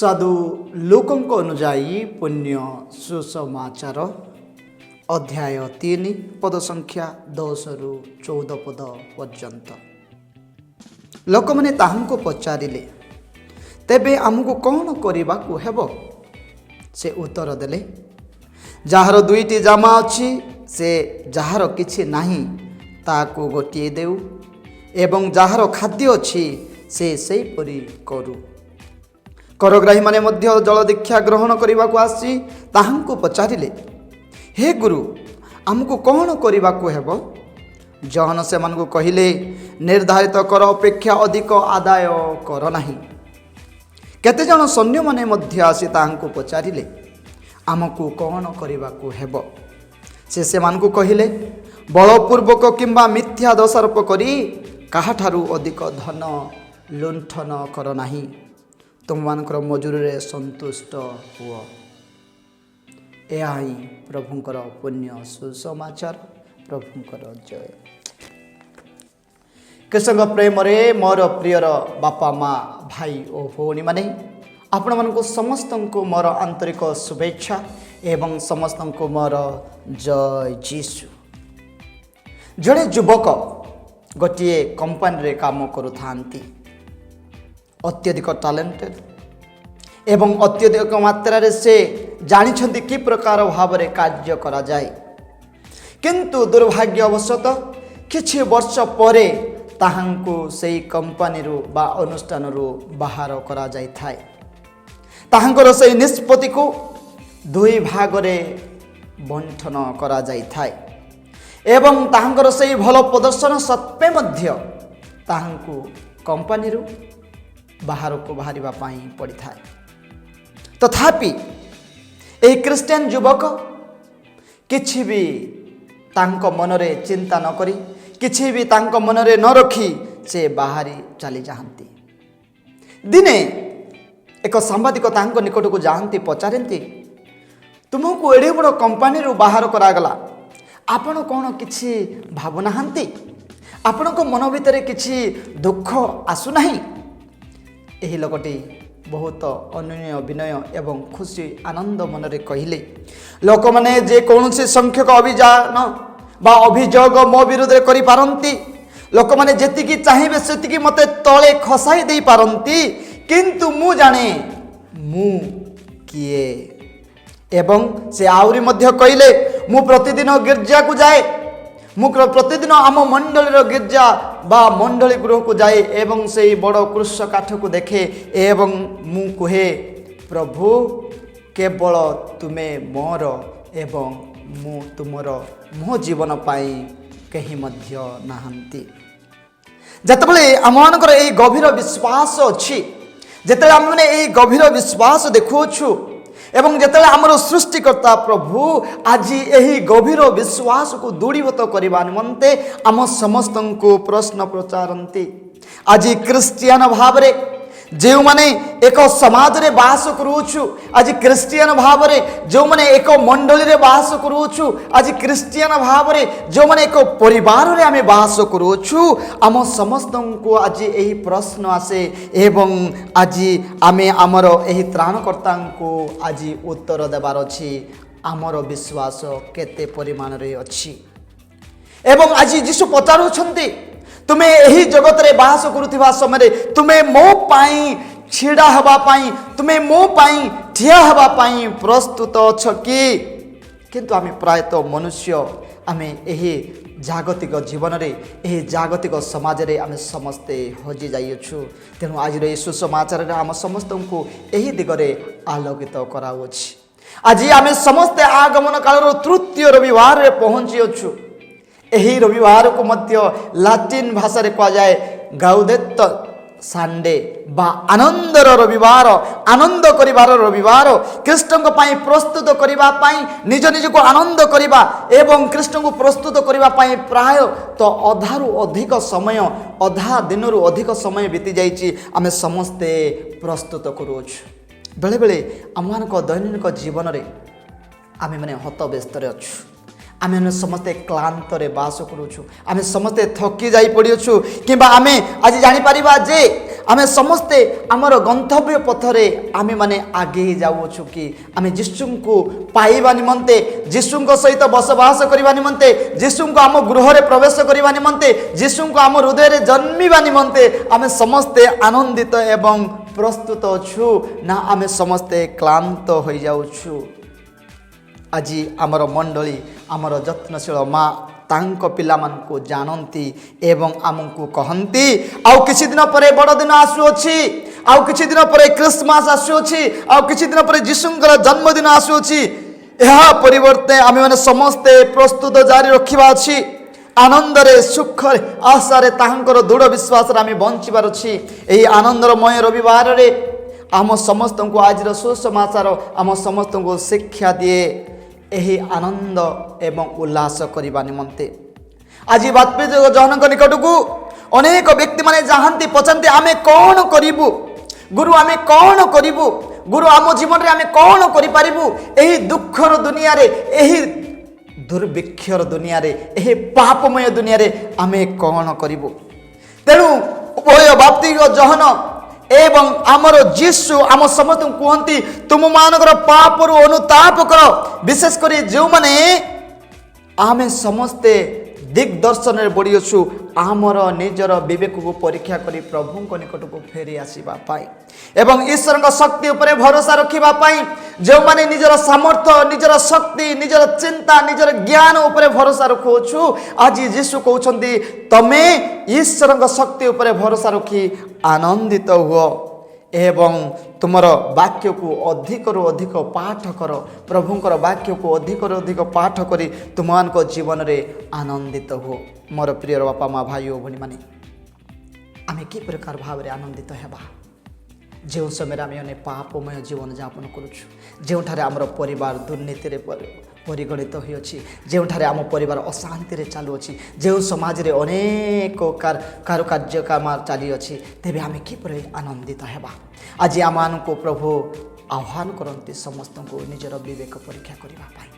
साधु लोकों अनुजाई पुण्य सुसमाचार अध्याय 3 पद संख्या 10 रु 14 पद पर्यंत। लोक मैंने ताहंको पचारिले तेबे आमको कौन करने को हेबो? से उत्तर देले, जार दुईटी जामा अच्छी से जार किछि नाही ताकू गोटिए देउ एवं जार खाद्य अच्छी से सेहीपरि करू। करग्राही माने मध्य जल दीक्षा ग्रहण करने को आसी ताहांको पचारिले, हे गुरु आमको कौन करने को हेबो? जहन से मानकु कहिले, निर्धारित कर अपेक्षा अधिक आदाय कर नाही। केते जन सैन्य माने मध्य आसी ताहांको पचारिले, आमको कौन करने को हेबो? से मानकु कहिले, बलपूर्वक किंबा मिथ्या दोषारोप करी काहाठारु अधिक धन लुंठन कर नाही। तुम मानकर मजूरी रे संतुष्ट हुओ। यह ही प्रभुंकर पुण्य सुसमाचार। प्रभुंकर जय। कृष्ण प्रेम रे मोर प्रियर बापा माँ भाई और भौणी माने आपण मानक समस्त को मोर आंतरिक शुभेच्छा एवं समस्त को मोर जय जीशु। जड़े युवक गोटे कंपनी रे काम करुथांती, अत्यधिक टैलेंटेड एवं अत्यधिक मात्रा से जानिछंती कि प्रकार भाव में कार्य करा जाए, किंतु दुर्भाग्यवशत किछि वर्ष परे ताहांको सेई कंपनी रू बा अनुष्ठान रू बाहर करा जाय थाए। ताहांकर सेई निष्पत्ति को दुई भाग रे बंटन करा जाय थाए एवं ताहांकर सेई भल प्रदर्शन सत्वे मध्य ताहांको कंपनी रू बाहर को बाहरिबा पाई पड़ी थाए। तथापि एही क्रिश्चियन युवक किछि भी तांको मनरे चिंता न करी, किछि भी तांको मनरे न रखी से बाहरी चली जाती। दिने एक सांबादिक तांको निकट को जाती, पचारती, तुमको एडे बड़ कंपनी रू बाहर करागला, आपण कौन किछि भावुनाहांती? आपण को मन भितर किछि दुख आसुनाही? एही लोकटी बहुत अनन्य विनय एवं खुशी आनंद मनरे कहिले, लोक माने जे कौनसी संख्यक अभियान बा अभियोग मो विरोध करि पारंती, लोक माने जेतिकी चाहिबे सेतिकी मते तळे खसाई देई पारंती, किंतु मु जाने मु किए। एवं से आउरी मध्य कहिले, मु प्रतिदिन गिरजा को जाए, मु प्रतिदिन आम मंडली गिरजा बा मंडली गृह को जाए एवं से बड़ कृष काठ को देखे एवं मु कहे, प्रभु केवल तुमे मोर एवं मु तुमर मो जीवन पाई कहीं मध्य नाहंती। जतबले आमनकर एई गभीर विश्वास अछि, जतबले आम माने एई गभीर विश्वास देखुछु एवं जतबले आमर सृष्टिकर्ता प्रभु आज यही गभीर विश्वास को दृढ़ीभूत करने निमंते आम समस्त को प्रश्न पचारती। आज क्रिश्चियन भाव में जो माने एक समाज रे बास करूछु, आज क्रिश्चियन भाव में जो माने एक मंडली रे बास करूछु, आज क्रिश्चियन भाव में जो माने एक परिवार रे आमे बास करूछु, आम समस्त को आज यही प्रश्न आसे एवं आज आमे आमर यही त्राणकर्ता को आज उत्तर देवार अछि, आमर विश्वास केते परिमाण रे अछि। एवं आज यीशु पचारुछंती, तुमे यही जगत रे बास करुथिबा समय तुमे मो पाई छिड़ा हवा पाई, तुमे मो पाई ठिया हवा पाई प्रस्तुत अछ कि? किंतु आमे प्रायतः मनुष्य आमे यही जागतिक जीवन रे यही जागतिक समाज रे आमे समस्ते हजि जाइछु। तेणु आज रे सुसमाचार रे आम समस्त को यही दिगरे आलोकित कराउछि। आज आमे समस्ते आगमन काल तृतीय रविवार रे पहुंची अछु। यही रविवार को मध्य लाटिन भाषा रे कहा जाए गाउदेत संडे बा आनंदर रविवार, आनंद करिवार रविवार, कृष्ण को पाई प्रस्तुत करिबा पाई निज निज को आनंद करिबा एवं कृष्ण को प्रस्तुत करिबा पाई प्राय तो अधारु अधिक समय, अधा दिनरु अधिक समय बीती जाइछि, आमे समस्ते प्रस्तुत करूछु। बेले बेले आम दैनिक जीवन रे आमे माने हत व्यस्त रे अछु। आमे माने समस्ते क्लांत रे बास करूछु आमे समस्ते थकी जाई पड़ियोछु किबा आमे आज जानि परिबा जे आमे समस्ते आमर गंतव्य पथरे आमे माने आगे जाउछु कि आमे यीशु को पाइबा निमंते यीशु को सहित बसवास करिबा निमंते यीशु को आम गृह रे प्रवेश करिबा निमंते यीशु को आम हृदय रे जन्मिबा निमंते आमे समस्ते आनंदित एवं प्रस्तुत अछु ना आमे समस्ते क्लांत होई जाउछु। आज आमर मंडली आमर जत्नशील माँ तांको पिलामान को जानती एवं आमको कहती आउ किछि दिन परे बड़ दिन आसुअछि आउ किछि दिन परे क्रिसमस आसुअछि आउ किछि दिन परे यीशुंकर जन्मदिन आसुअछि एहा परिवर्ते आमे माने समस्ते प्रस्तुत जारी रखिबा अछि आनंद रे सुख रे आशा रे तांकर दृढ़ विश्वास रे आमे बंचिबार अछि। एही आनंदमय रविवार रे आम समस्त को आज सुसमाचार आम समस्त को शिक्षा दिए एही आनंद एवं उल्लास करने निमंते आज बात्मीज जहन निकट को अनेक व्यक्ति माने जाहांती पचांती आमे कौन करिबु गुरु आमे कौन करिबु गुरु आम जीवन रे आमे कौन करि पारिबु एही दुखर दुनिया रे एही दुर्भिक्षर दुनिया रे एही पापमय दुनिया रे आमे कौन करिबु। तेणु उभय बाप्ती जहन एवं आमर जीशु आम समस्त कहती तुम मानकर पाप अनुताप कर विशेष कर जो माने आमे समस्ते दिग्दर्शन बढ़ी अच्छु आमर निजर विवेक को परीक्षा करी प्रभु को निकट को फेरी आसवा एवं ईश्वर शक्ति उपरे भरोसा रखा जो माने निजर सामर्थ्य निजर शक्ति निजर चिंता निजर ज्ञान उपरे भरोसा रखुछु आज यीशु कहते तमे ईश्वर शक्ति उपरे भरोसा रखी आनंदित हुओ एवं तुमर वाक्य को अधिक रु अधिक पाठ कर प्रभुंकर वाक्य को अधिक रु अधिक पाठ करी तुमान को जीवन रे आनंदित हो। मोर प्रिय बापा माँ भाई भनी माने आमे कि प्रकार भाव रे आनंदित हेबा जो समय आम अने पापमय जीवन यापन करुछु जोठारे आमर परिवार दुर्नीति रे परिगणित होइछि जोठारे आम परिवार अशांति रे चालुअछि जो समाज रे अनेक कारुकार्य काम चली अछि तेबे आमे किपरि आनंदित हेबा। आज आमान को प्रभु आह्वान करती समस्त को निजर विवेक परीक्षा करने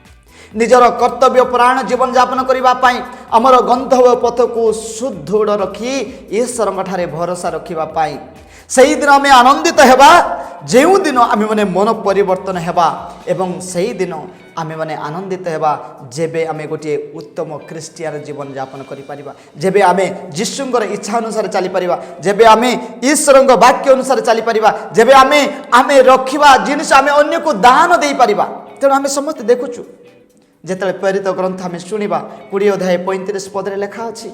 निजर कर्तव्य प्राण जीवन यापन करने आमर गंतव्य पथ को सुदृढ़ रखी ईश्वर ठारे भरोसा रखापी सही दिन आम आनंदित हेबा जो दिन आम मैंने मन परिवर्तन हेबा एवं सही दिन आम मैंने आनंदित हेबा जेबे आम गोटे उत्तम क्रिस्टियन जीवन यापन करिपरिबा जेबे आम यीशुंकर इच्छा अनुसार चली परिबा जेबे आम ईश्वर वाक्य अनुसार चली परिबा जेबे आम रखिबा जिनिस आम अन्य को दान दे परिबा। तेणु आम समस्त देखुचु जेतले प्रेरित ग्रंथ आम शुणा 20 अध्याय 35 पदरे लिखा अछि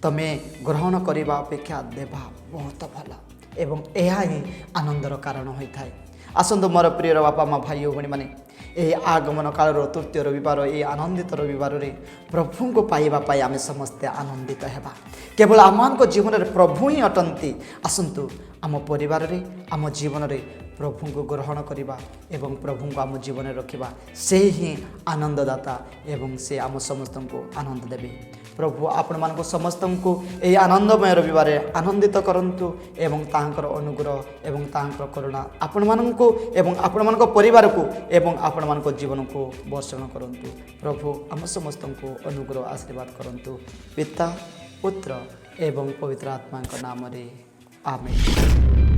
तमे ग्रहण करने अपेक्षा देवा बहुत भल एवं यह ही आनंदर कारण होता है। आसतु मोर प्रिय बापा माँ भाई भणी मैंने यही आगमन काल तृतीय रविवार ये आनंदित रविवार रे प्रभु को पाइबापी आम समस्ते आनंदित हेबा केवल आम जीवन में प्रभु ही अटंती। आसतु आम परिवार रे आम जीवन में प्रभु को ग्रहण करवा एवं प्रभु को आम जीवन में रखा से ही आनंददाता एवं से आम समस्त को आनंद देवे। प्रभु आपण मान समस्त को यही आनंदमय रविवार आनंदित करंतु एवं तांकर अनुग्रह एवं तांकर करुणा आपण माननको एवं आपण मान परिवार को एवं आपण मान जीवन को वर्षण करंतु। प्रभु आम समस्त को अनुग्रह आशीर्वाद करंतु पिता पुत्र एवं पवित्र आत्मा नाम रे आमेन।